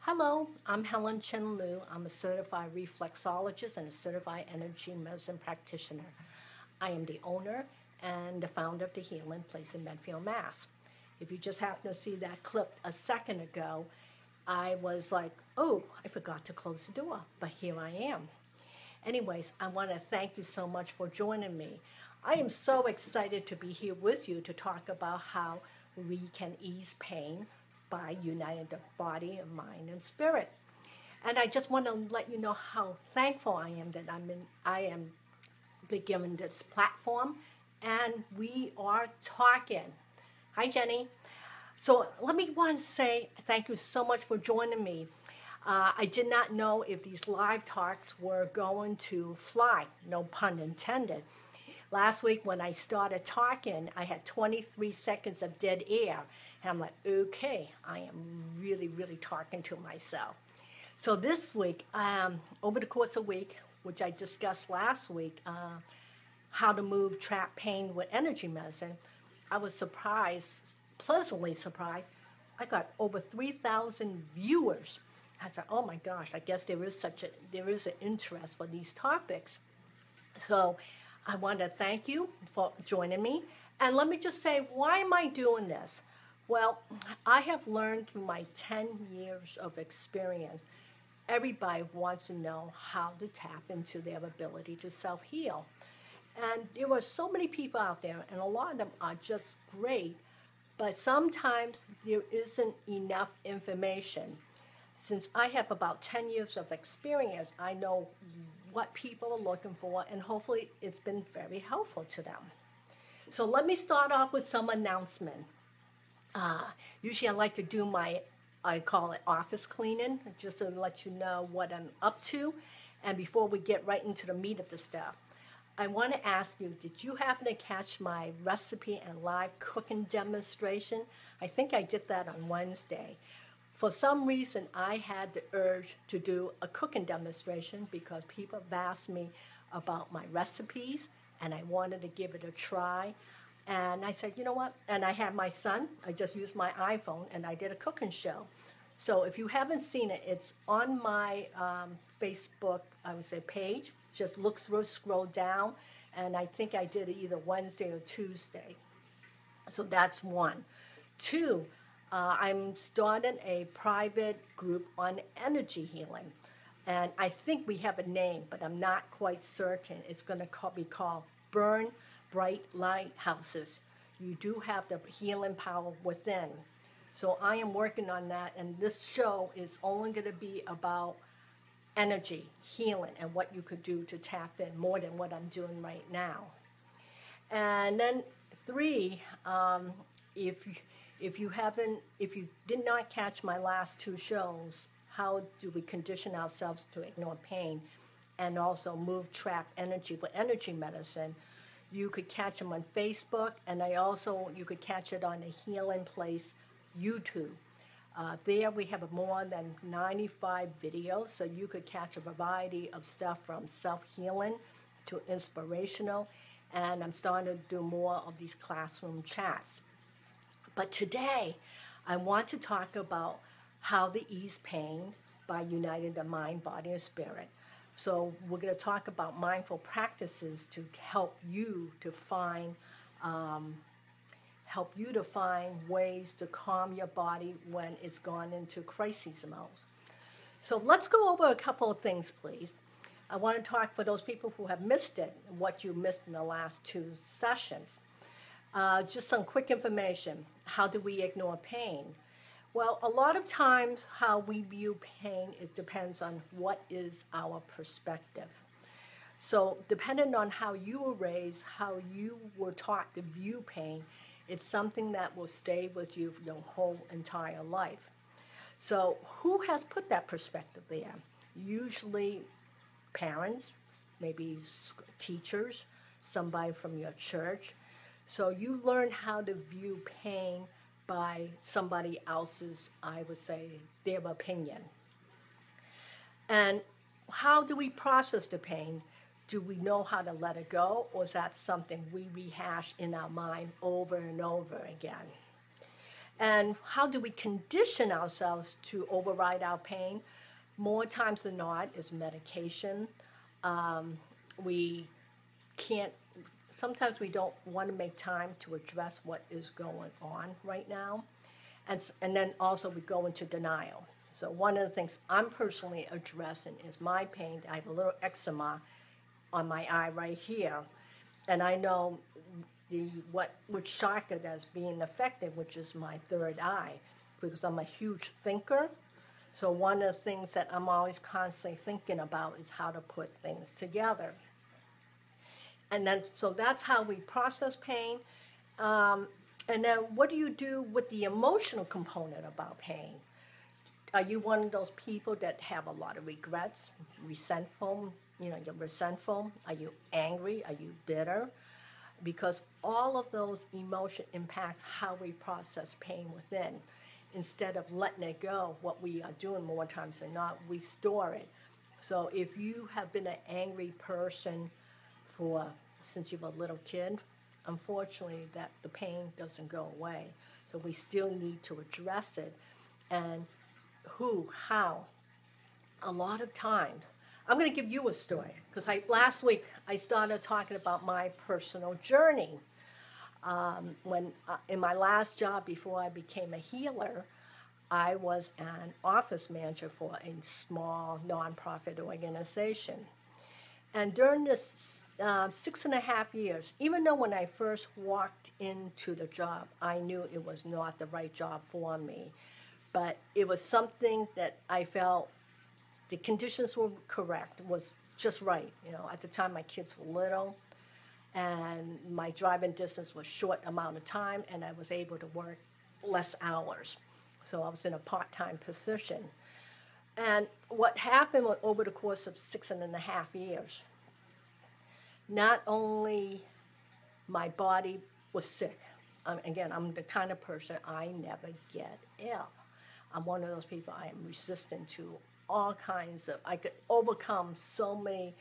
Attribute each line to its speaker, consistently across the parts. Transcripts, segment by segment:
Speaker 1: Hello, I'm Helen Chen Liu. I'm a certified reflexologist and a certified energy medicine practitioner. I am the owner and the founder of the Healing Place in Medfield, Mass. If you just happen to see that clip a second ago, I was like, oh, I forgot to close the door, but here I am. Anyways, I want to thank you so much for joining me. I am so excited to be here with you to talk about how we can ease pain by uniting the body, mind, and spirit. And I just want to let you know how thankful I am that I am being given this platform, and we are talking. Hi, Jenny. So let me want to say thank you so much for joining me. I did not know if these live talks were going to fly, no pun intended. Last week when I started talking, I had 23 seconds of dead air. And I'm like, okay, I am really, really talking to myself. So this week, over the course of a week, which I discussed last week, how to move trapped pain with energy medicine, I was surprised, pleasantly surprised. I got over 3,000 viewers. I said, oh my gosh, I guess there is an interest for these topics. So I want to thank you for joining me. And let me just say, why am I doing this? Well, I have learned through my 10 years of experience, everybody wants to know how to tap into their ability to self-heal. And there were so many people out there, and a lot of them are just great, but sometimes there isn't enough information. Since I have about 10 years of experience, I know what people are looking for, and hopefully it's been very helpful to them. So let me start off with some announcement. Usually I like to do I call it office cleaning, just to let you know what I'm up to. And before we get right into the meat of the stuff, I want to ask you, did you happen to catch my recipe and live cooking demonstration? I think I did that on Wednesday. For some reason, I had the urge to do a cooking demonstration because people have asked me about my recipes and I wanted to give it a try. And I said, you know what? And I had my son, I just used my iPhone and I did a cooking show. So if you haven't seen it, it's on my Facebook, I would say, page. Just look through, scroll down, and I think I did it either Wednesday or Tuesday. So that's one. Two, I'm starting a private group on energy healing. And I think we have a name, but I'm not quite certain. It's going to be called Burn Bright Lighthouses. You do have the healing power within. So I am working on that, and this show is only going to be about energy, healing, and what you could do to tap in more than what I'm doing right now. And then three, if you did not catch my last two shows, how do we condition ourselves to ignore pain and also move trapped energy with energy medicine? You could catch them on Facebook, and you could catch it on the Healing Place YouTube. There we have more than 95 videos, so you could catch a variety of stuff from self-healing to inspirational, and I'm starting to do more of these classroom chats. But today, I want to talk about how to ease pain by uniting the mind, body, and spirit. So we're going to talk about mindful practices to help you to find ways to calm your body when it's gone into crisis mode. So let's go over a couple of things, please. I want to talk for those people who have missed it, what you missed in the last two sessions. Just some quick information. How do we ignore pain? Well, a lot of times how we view pain, it depends on what is our perspective. So depending on how you were raised, how you were taught to view pain, it's something that will stay with you for your whole entire life. So who has put that perspective there? Usually parents, maybe teachers, somebody from your church. So you learn how to view pain by somebody else's, I would say, their opinion. And how do we process the pain? Do we know how to let it go, or is that something we rehash in our mind over and over again? And how do we condition ourselves to override our pain? More times than not is medication. We can't, sometimes we don't want to make time to address what is going on right now. And then also we go into denial. So one of the things I'm personally addressing is my pain. I have a little eczema on my eye right here. And I know what would shock it as being affected, which is my third eye, because I'm a huge thinker. So one of the things that I'm always constantly thinking about is how to put things together. And then, so that's how we process pain. And then what do you do with the emotional component about pain? Are you one of those people that have a lot of regrets, resentful, you're resentful? Are you angry? Are you bitter? Because all of those emotion impacts how we process pain within. Instead of letting it go, what we are doing more times than not, we store it. So if you have been an angry person since you were a little kid, unfortunately, that the pain doesn't go away. So we still need to address it. And how? A lot of times, I'm going to give you a story, because last week I started talking about my personal journey. When in my last job before I became a healer, I was an office manager for a small nonprofit organization. And during this 6.5 years, even though when I first walked into the job, I knew it was not the right job for me, but it was something that I felt the conditions were correct, was just right. At the time my kids were little, and my driving distance was short amount of time, and I was able to work less hours. So I was in a part-time position. And what happened over the course of 6.5 years, not only my body was sick. Again, I'm the kind of person, I never get ill. I'm one of those people, I am resistant to all kinds of, I could overcome so many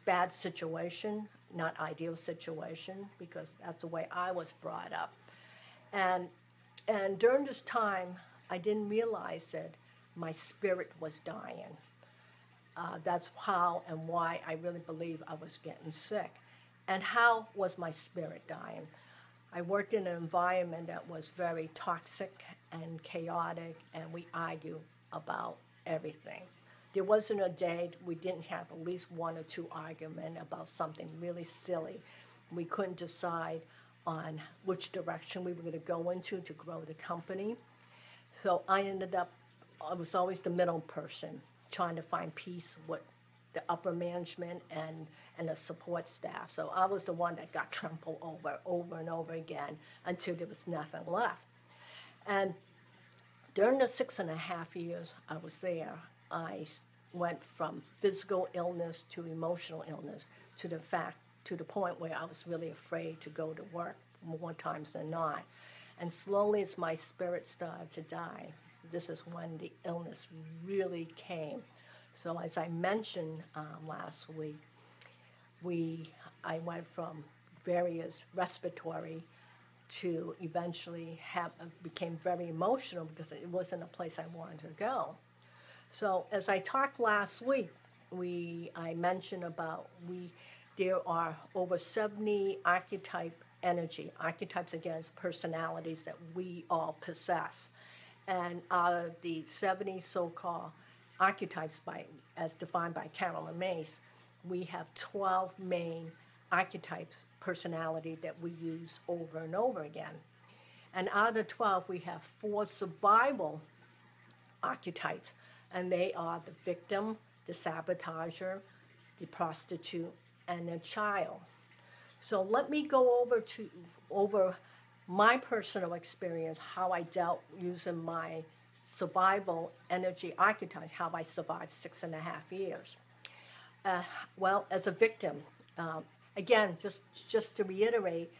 Speaker 1: bad situation, not ideal situation, because that's the way I was brought up. And during this time, I didn't realize that my spirit was dying. That's how and why I really believe I was getting sick. And how was my spirit dying? I worked in an environment that was very toxic and chaotic, and we argued about everything. There wasn't a day we didn't have at least one or two arguments about something really silly. We couldn't decide on which direction we were going to go into to grow the company. So I was always the middle person, trying to find peace with the upper management and the support staff. So I was the one that got trampled over and over again until there was nothing left. And during the 6.5 years I was there, I went from physical illness to emotional illness to the point where I was really afraid to go to work more times than not. And slowly as my spirit started to die, this is when the illness really came. So as I mentioned last week, I went from various respiratory to eventually became very emotional because it wasn't a place I wanted to go. So as I talked last week, I mentioned about there are over 70 archetypes against personalities that we all possess. And out of the 70 so-called archetypes as defined by Carolyn Mace, we have 12 main archetypes, personality that we use over and over again. And out of the 12, we have 4 survival archetypes, and they are the victim, the sabotager, the prostitute, and the child. So let me go over my personal experience, how I dealt using my survival energy archetypes, how I survived 6.5 years. Well, as a victim, again, just to reiterate,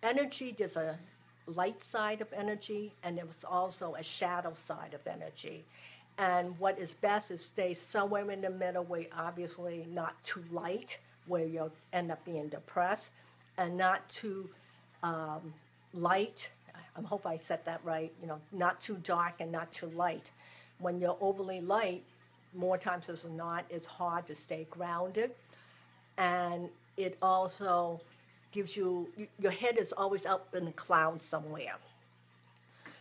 Speaker 1: energy, there's a light side of energy, and there's also a shadow side of energy. And what is best is stay somewhere in the middle, where obviously not too light, where you'll end up being depressed, and not too light, I hope I said that right, not too dark and not too light. When you're overly light, more times than not, it's hard to stay grounded. And it also gives you, your head is always up in the clouds somewhere.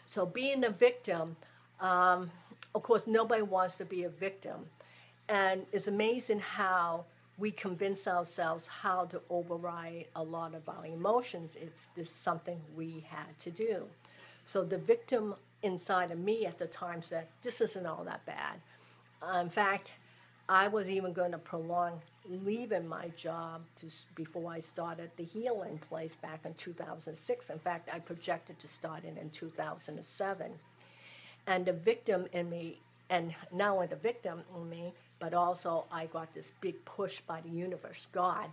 Speaker 1: So being a victim, of course, nobody wants to be a victim. And it's amazing how we convince ourselves how to override a lot of our emotions if this is something we had to do. So the victim inside of me at the time said, this isn't all that bad. In fact, I was even going to prolong leaving my job before I started the healing place back in 2006. In fact, I projected to start it in 2007. And the victim in me, and not only the victim in me, but also I got this big push by the universe, God,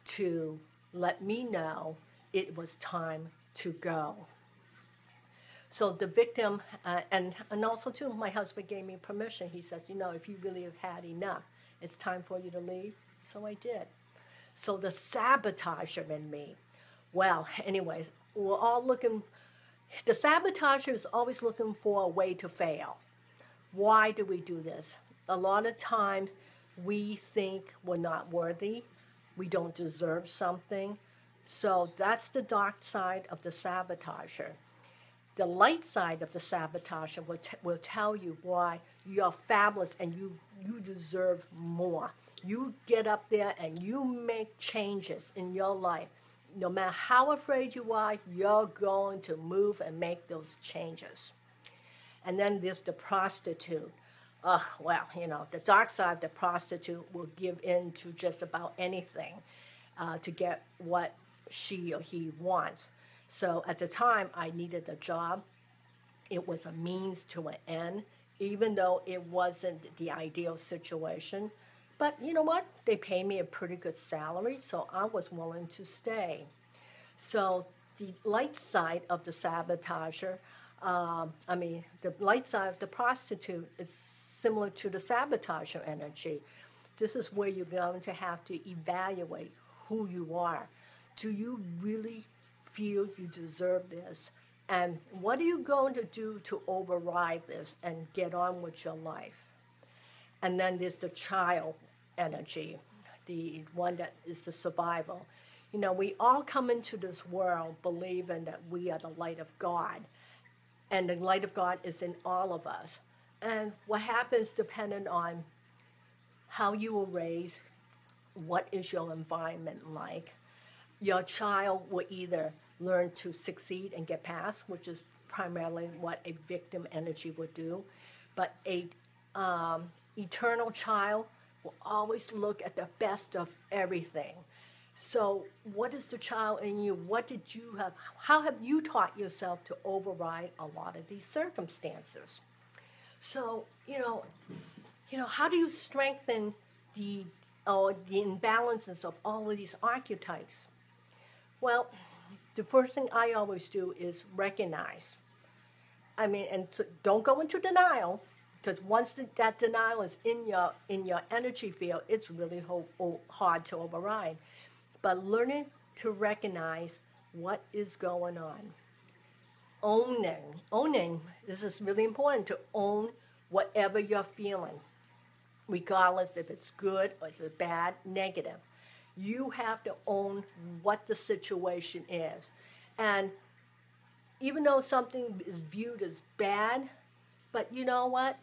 Speaker 1: to let me know it was time to go. So the victim, and also too, my husband gave me permission. He says, if you really have had enough, it's time for you to leave. So I did. So the sabotager in me, well, anyways, we're all looking, the sabotager is always looking for a way to fail. Why do we do this? A lot of times we think we're not worthy, we don't deserve something. So that's the dark side of the sabotager. The light side of the sabotager will tell you why you're fabulous and you deserve more. You get up there and you make changes in your life. No matter how afraid you are, you're going to move and make those changes. And then there's the prostitute. The dark side of the prostitute will give in to just about anything to get what she or he wants. So at the time, I needed a job. It was a means to an end, even though it wasn't the ideal situation. But you know what? They paid me a pretty good salary, so I was willing to stay. So the light side of the sabotager, the light side of the prostitute is similar to the sabotager energy. This is where you're going to have to evaluate who you are. Do you really feel you deserve this? And what are you going to do to override this and get on with your life? And then there's the child energy, the one that is the survival. We all come into this world believing that we are the light of God, and the light of God is in all of us. And what happens depending on how you were raised, what is your environment like, your child will either learn to succeed and get past, which is primarily what a victim energy would do, but a eternal child will always look at the best of everything. So what is the child in you? What did you have? How have you taught yourself to override a lot of these circumstances? So, how do you strengthen the imbalances of all of these archetypes? Well, the first thing I always do is recognize. And so don't go into denial, because once that denial is in your energy field, it's really hard to override. But learning to recognize what is going on. Owning, this is really important, to own whatever you're feeling, regardless if it's good or it's bad, negative. You have to own what the situation is. And even though something is viewed as bad, but you know what?